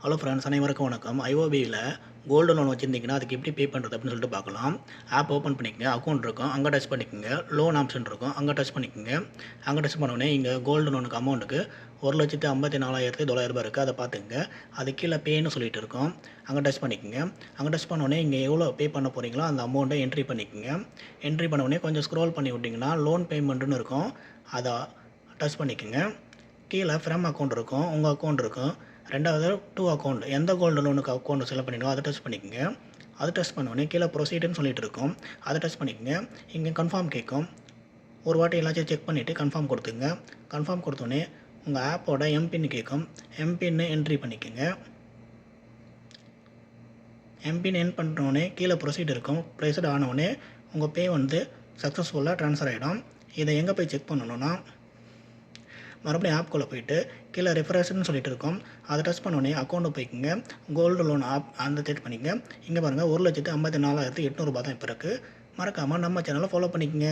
Hello friends, அனைவருக்கும் வணக்கம். ஐஓபியில் gold loan வச்சுருந்தீங்கன்னா அதுக்கு எப்படி பே பண்ணுறது அப்படின்னு சொல்லிட்டு பார்க்கலாம். ஆப் ஓப்பன் பண்ணிக்கங்க. அக்கௌண்ட் இருக்கும், அங்கே டச் பண்ணிக்கோங்க. லோன் ஆப்ஷன் இருக்கும், அங்கே டச் பண்ணிக்கோங்க. அங்கே டச் பண்ணோடனே இங்கே கோல்டு லோனுக்கு அமௌண்ட்டுக்கு 1,54,900 இருக்குது. அதை பார்த்துங்க. அது கீழே பேன்னு சொல்லிட்டு இருக்கும், அங்கே டச் பண்ணிக்கோங்க. அங்கே டச் பண்ணோடனே இங்கே எவ்வளோ பே பண்ண போகிறீங்களோ அந்த அமௌண்ட்டை என்ட்ரி பண்ணிக்கோங்க. என்ட்ரி பண்ணோடனே கொஞ்சம் ஸ்க்ரோல் பண்ணி விட்டிங்கன்னா லோன் பேமெண்ட்டுன்னு இருக்கும், அதை டச் பண்ணிக்கோங்க. கீழே ஃப்ரம் அக்கௌண்ட் இருக்கும், உங்கள் அக்கௌண்ட் இருக்கும். ரெண்டாவது டூ அக்கௌண்ட், எந்த கோல்டு லோனுக்கு அக்கௌண்ட் செலக்ட் பண்ணிக்கோ அதை டச் பண்ணிக்கோங்க. அதை டச் பண்ணோடனே கீழே ப்ரொசீடுன்னு சொல்லிட்டு இருக்கும், அதை டச் பண்ணிக்கோங்க. இங்கே கன்ஃபார்ம் கேட்கும். ஒரு வாட்டி எல்லாத்தையும் செக் பண்ணிவிட்டு கன்ஃபார்ம் கொடுத்துங்க. கன்ஃபார்ம் கொடுத்தோடனே உங்கள் ஆப்போட எம்பின் கேட்கும், எம்பின்னு என்ட்ரி பண்ணிக்கோங்க. எம்பின் என் பண்ணோடனே கீழே ப்ரொசீட் இருக்கும். ப்ரொசீட் ஆனவுடனே உங்கள் பே சக்ஸஸ்ஃபுல்லாக ட்ரான்ஸ்ஃபர் ஆகிடும். இதை எங்கே போய் செக் பண்ணணுன்னா மறுபடியும் ஆப்குள்ளே போய்ட்டு கீழே ரெஃப்ரெஷ்னு சொல்லிட்டு இருக்கோம், அதை டச் பண்ணோடனே அக்கௌண்ட்டு போய்க்குங்க. கோல்டு லோன் ஆப் அந்த செக் பண்ணிக்கங்க. இங்கே பாருங்கள் 1,54,800 தான் இப்போ இருக்குது. மறக்காமல் நம்ம சேனலை ஃபாலோ பண்ணிக்கோங்க.